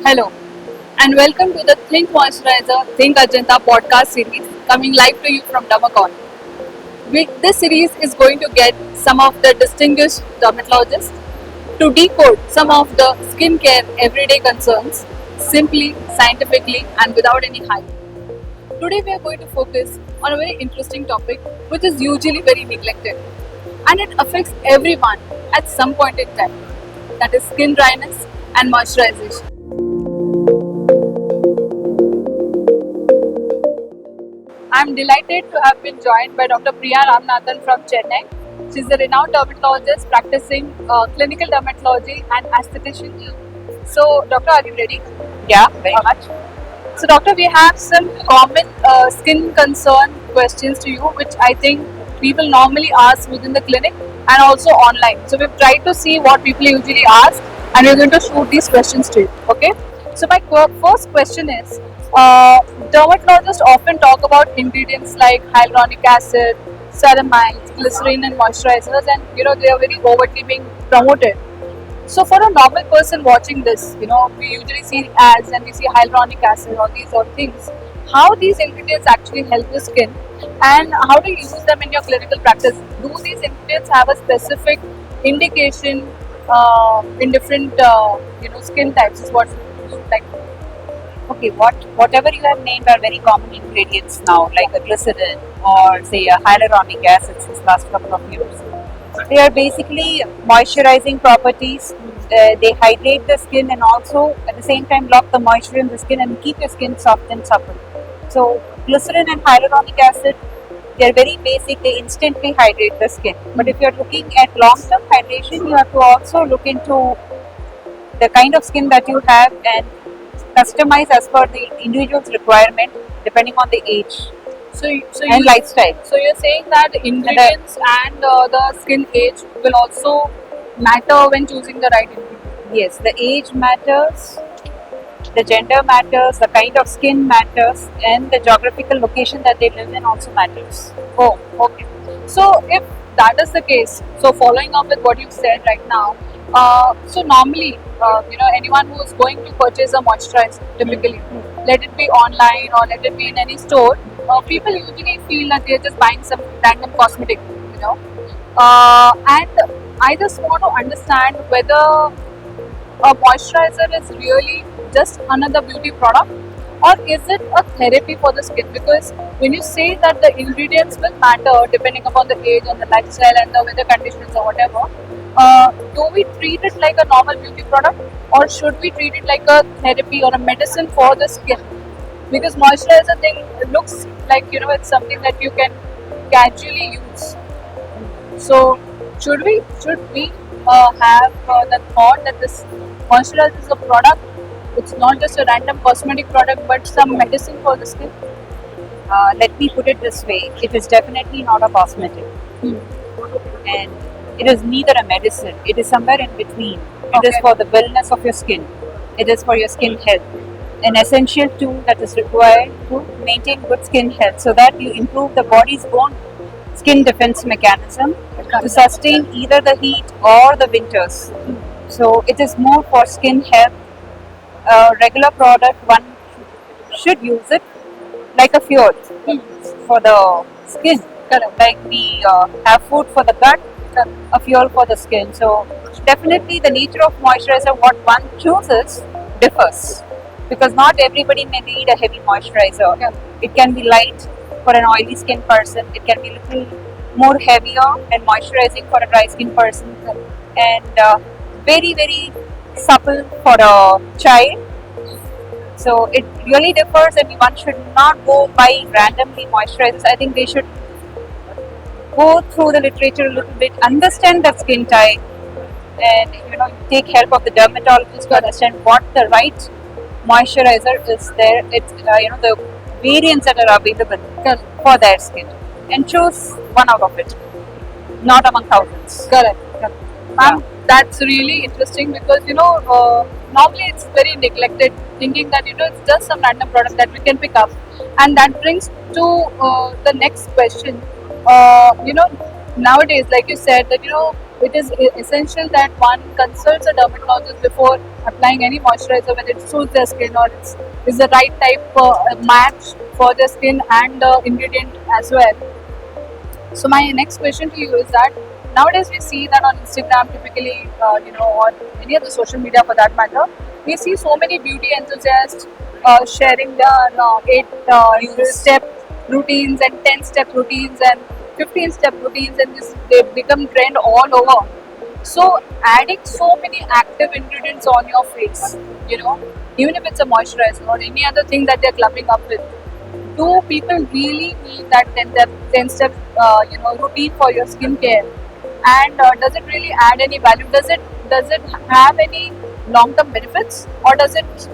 Hello, and welcome to the Think Moisturizer, Think Ajanta podcast series coming live to you from Damacon. This series is going to get some of the distinguished dermatologists to decode some of the skincare everyday concerns simply, scientifically, and without any hype. Today, we are going to focus on a very interesting topic which is usually very neglected and it affects everyone at some point in time, that is, skin dryness and moisturization. I'm delighted to have been joined by Dr. Priya Ramanathan from Chennai. She's a renowned dermatologist practicing clinical dermatology and aesthetician. So, Doctor, are you ready? Yeah, very much. So, Doctor, we have some common skin concern questions to you, which I think people normally ask within the clinic and also online. So, we've tried to see what people usually ask, and we're going to shoot these questions to you. Okay. So, my first question is: dermatologists often talk about ingredients like hyaluronic acid, ceramides, glycerin, and moisturizers, and they are very overtly being promoted. So for a normal person watching this, we usually see ads and we see hyaluronic acid or these all things. How these ingredients actually help the skin, and how do you use them in your clinical practice? Do these ingredients have a specific indication in different skin types? Is what you like. Okay, whatever you have named are very common ingredients now, like a glycerin or say a hyaluronic acid since last couple of years. They are basically moisturizing properties. They hydrate the skin and also at the same time lock the moisture in the skin and keep your skin soft and supple. So glycerin and hyaluronic acid, they are very basic. They instantly hydrate the skin. But if you are looking at long-term hydration, you have to also look into the kind of skin that you have and customize as per the individual's requirement depending on the age and lifestyle. So you're saying that ingredients and the skin age will also matter when choosing the right ingredient. Yes, the age matters, the gender matters, the kind of skin matters, and the geographical location that they live in also matters. Oh, okay. So if that is the case, so following up with what you said right now, so normally, anyone who is going to purchase a moisturizer, typically, let it be online or let it be in any store, people usually feel that they're just buying some random cosmetic, and I just want to understand whether a moisturizer is really just another beauty product or is it a therapy for the skin? Because when you say that the ingredients will matter depending upon the age and the lifestyle and the weather conditions or whatever, do we treat it like a normal beauty product or should we treat it like a therapy or a medicine for the skin? Because moisturizer thing looks like it's something that you can casually use. So should we have the thought that this moisturizer is a product? It's not just a random cosmetic product, but some medicine for the skin. Let me put it this way: it is definitely not a cosmetic, and it is neither a medicine. It is somewhere in between. It is for the wellness of your skin. It is for your skin health. An essential tool that is required to maintain good skin health so that you improve the body's own skin defense mechanism to sustain either the heat or the winters. So it is more for skin health. A regular product, one should use it like a fuel for the skin. Like we have food for the gut, a fuel for the skin. So definitely the nature of moisturizer, what one chooses differs because not everybody may need a heavy moisturizer. It can be light for an oily skin person. It can be a little more heavier and moisturizing for a dry skin person, and very very supple for a child. So it really differs, and one should not go buy randomly moisturizers. I think they should go through the literature a little bit, understand that skin type, and take help of the dermatologist to understand what the right moisturizer is there. It's the variants that are available for their skin, and choose one out of it, not among thousands. Correct. Ma'am, that's really interesting because normally it's very neglected, thinking that it's just some random product that we can pick up, and that brings to the next question. Nowadays, like you said, that it is essential that one consults a dermatologist before applying any moisturizer, whether it suits their skin or is the right type match for their skin and the ingredient as well. So my next question to you is that nowadays we see that on Instagram, typically, or any other social media for that matter, we see so many beauty enthusiasts sharing their 8-step routines and 10-step routines and 15-step routines, and this they become trend all over. So adding so many active ingredients on your face, even if it's a moisturizer or any other thing that they're clubbing up with, do people really need that 10 step routine for your skincare? And does it really add any value? Does it have any long term benefits, or does it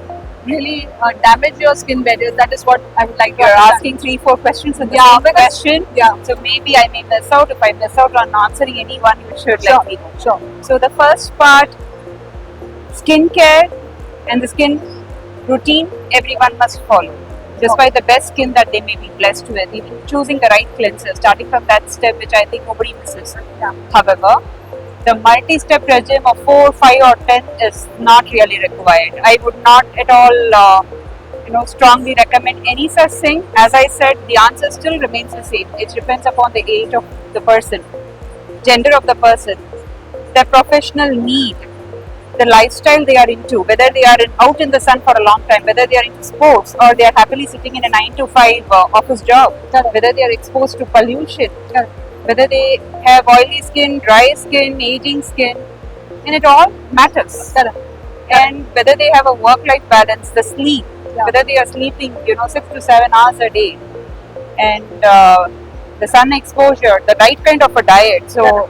really damage your skin barriers? That is what I would like to You're understand. asking 3-4 questions in the Yeah, same because- question. Yeah, So maybe I may miss out. If I miss out on answering any one, you should Sure. let me know. sure. So the first part, skincare and the skin routine, everyone must follow. Despite the best skin that they may be blessed with, even choosing the right cleanser, starting from that step, which I think nobody misses. Yeah. However, the multi-step regime of 4, 5, or 10 is not really required. I would not at all, strongly recommend any such thing. As I said, the answer still remains the same. It depends upon the age of the person, gender of the person, their professional need, the lifestyle they are into, whether they are out in the sun for a long time, whether they are into sports or they are happily sitting in a 9 to 5 office job, whether they are exposed to pollution, whether they have oily skin, dry skin, aging skin, and it all matters. Correct. And whether they have a work-life balance, the sleep, Yeah. whether they are sleeping, 6 to 7 hours a day, and the sun exposure, the right kind of a diet. So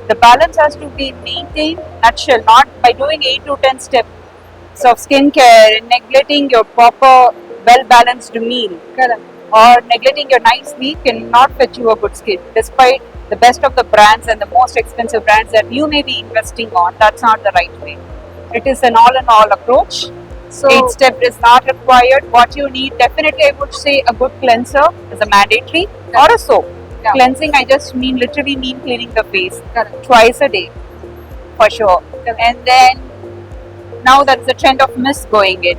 the balance has to be maintained. Nutshell, not by doing 8 to 10 steps of skincare and neglecting your proper, well-balanced meal, Correct. or neglecting your night sleep cannot fetch you a good skin. Despite the best of the brands and the most expensive brands that you may be investing on, that's not the right way. It is an all-in-all approach. So 8 step is not required. What you need, definitely I would say a good cleanser is a mandatory, or a soap. Yeah. Cleansing, I just literally mean cleaning the face correct. twice a day, for sure. Correct. And then now that's the trend of mist going in.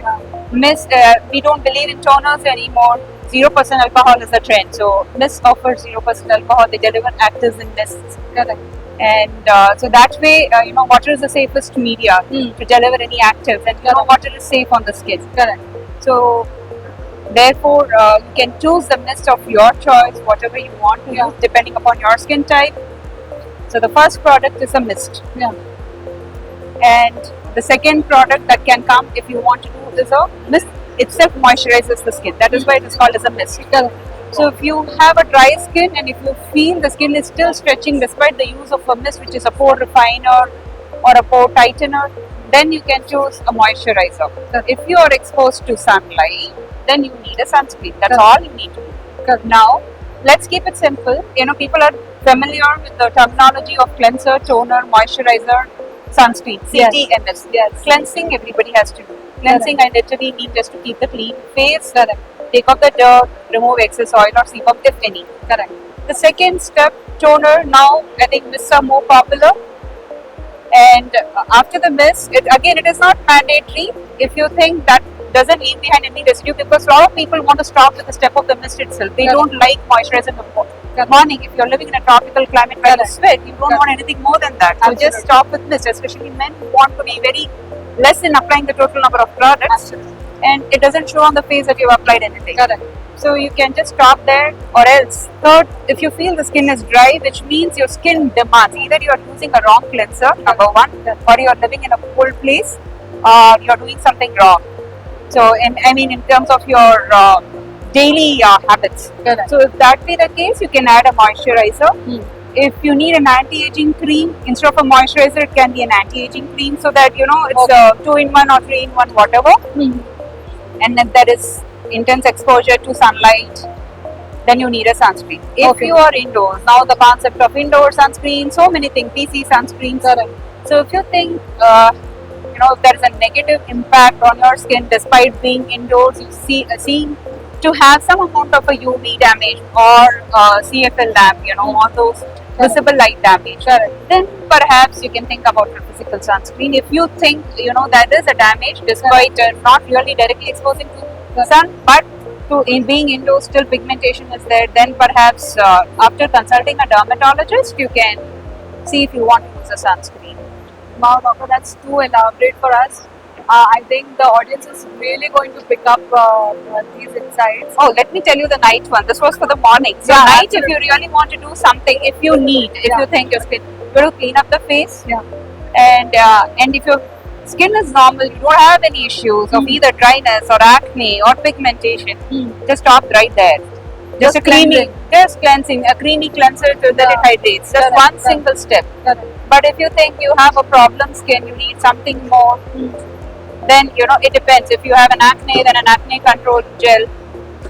Mist, we don't believe in toners anymore. 0% alcohol is the trend. So mist offers 0% alcohol. They deliver actives in mists. Correct. And so that way, water is the safest media to deliver any actives, and water is safe on the skin. Correct. So therefore, you can choose the mist of your choice, whatever you want to use, depending upon your skin type. So the first product is a mist, Yeah. and the second product that can come if you want to do is a mist itself moisturizes the skin. That is why it is called as a mist. Correct. So if you have a dry skin and if you feel the skin is still stretching despite the use of a mist, which is a pore refiner or a pore tightener, then you can choose a moisturizer. So if you are exposed to sunlight, then you need a sunscreen. That's all you need to do. Correct. Now, let's keep it simple. People are familiar with the terminology of cleanser, toner, moisturizer, sunscreen, CTMS. Yes. Cleansing, everybody has to do. Cleansing, I literally mean just to keep the clean face, Correct. take off the dirt, remove excess oil or sebum if any. Correct. The second step, toner. Now, I think mists are more popular. And after the mist, it is not mandatory. If you think that doesn't leave behind any residue, because a lot of people want to stop with the step of the mist itself. They Correct. don't like moisturizer in the morning. If you're living in a tropical climate where you Correct. sweat, you don't Correct. want anything more than that. So just Absolutely. stop with mist. Especially men who want to be very less in applying the total number of products, and it doesn't show on the face that you've applied anything. Correct. So you can just stop there, or else. Third, if you feel the skin is dry, which means your skin demands, either you are using a wrong cleanser, number one, or you are living in a cold place, or you are doing something wrong. So, in terms of your daily habits. Correct. So if that be the case, you can add a moisturizer. If you need an anti-aging cream, instead of a moisturizer, it can be an anti-aging cream, so that it's a 2-in-1 or 3-in-1, whatever. And if there is intense exposure to sunlight, then you need a sunscreen. If you are indoors, now the concept of indoor sunscreen, so many things, PC sunscreens. Correct. So if you think, if there is a negative impact on your skin despite being indoors, you seem to have some amount of a UV damage or CFL lamp, all those visible light damage. Then perhaps you can think about your physical sunscreen. If you think there is a damage despite not really directly exposing to the sun, but in being indoors still pigmentation is there, then perhaps after consulting a dermatologist you can see if you want to use a sunscreen. Wow, doctor, that's too elaborate for us. I think the audience is really going to pick up these insights. Oh, let me tell you the night one. This was for the morning. So Yeah, night, absolutely. if you really want to do something, if you need, if Yeah. you think your skin, you got to clean up the face. Yeah. And if your skin is normal, you don't have any issues of either dryness or acne or pigmentation, just stop right there. Just a creamy, just cleansing, a creamy cleanser till then it Yeah. hydrates. Just Correct, one correct. single step. Correct. But if you think you have a problem skin, you need something more, then it depends. If you have an acne, then an acne control gel.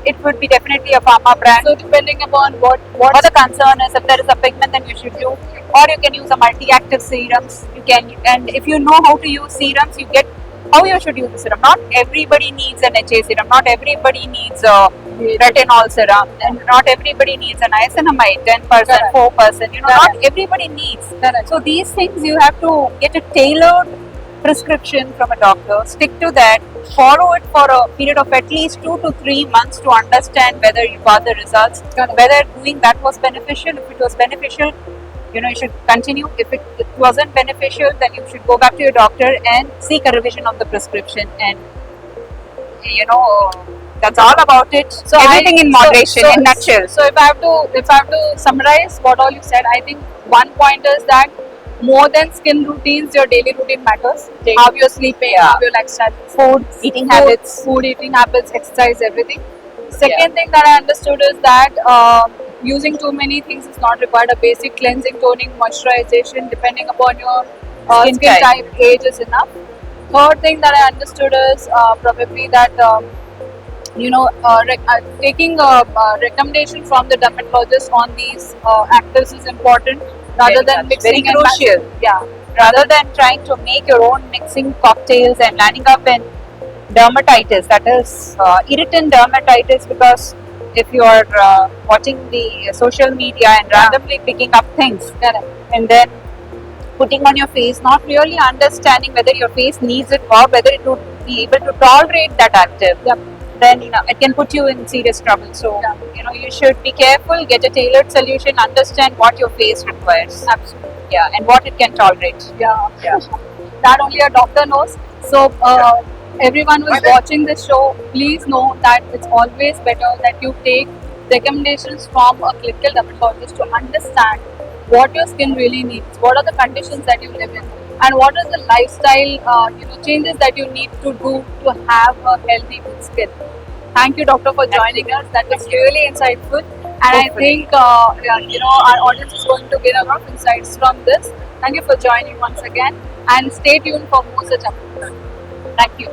It would be definitely a pharma brand. So depending upon what What the concern is, if there is a pigment, then you should do, or you can use a multi-active serums. You can, and if you know how to use serums, you get how you should use the serum. Not everybody needs an HA serum. Not everybody needs a retinol serum, and not everybody needs an niacinamide 10%, Correct. 4%. Correct. Not everybody needs. Correct. So these things you have to get a tailored prescription from a doctor, stick to that, follow it for a period of at least 2 to 3 months to understand whether you got the results, whether doing that was beneficial. If it was beneficial, you should continue. If it wasn't beneficial, then you should go back to your doctor and seek a revision of the prescription. And that's all about it. So everything in moderation, in nutshell. So if I have to summarize what all you said, I think one point is that more than skin routines, your daily routine matters. How you're sleeping, Yeah. how your lifestyle, Food, eating habits. food, eating habits, exercise, everything. Second thing that I understood is that using too many things is not required. A basic cleansing, toning, moisturization, depending upon your Skin skin type. type, age is enough. Third thing that I understood is probably that taking a recommendation from the dermatologist on these actives is important rather Very than much. mixing Very and crucial. matching. Yeah. Rather than trying to make your own mixing cocktails and landing up in dermatitis, that is irritant dermatitis, because if you are watching the social media and randomly picking up things and then putting on your face, not really understanding whether your face needs it or whether it would be able to tolerate that active, then it can put you in serious trouble. So you should be careful, get a tailored solution, understand what your face requires. Absolutely. Yeah, and what it can tolerate. Yeah. Yeah. That only a doctor knows. So everyone who is watching this show, please know that it's always better that you take recommendations from a clinical dermatologist to understand what your skin really needs, what are the conditions that you live in, and what is the lifestyle changes that you need to do to have a healthy good skin. Thank you, doctor, for joining us. That was really insightful, and I think our audience is going to get a lot of insights from this. Thank you for joining once again, and stay tuned for more such episodes. Thank you.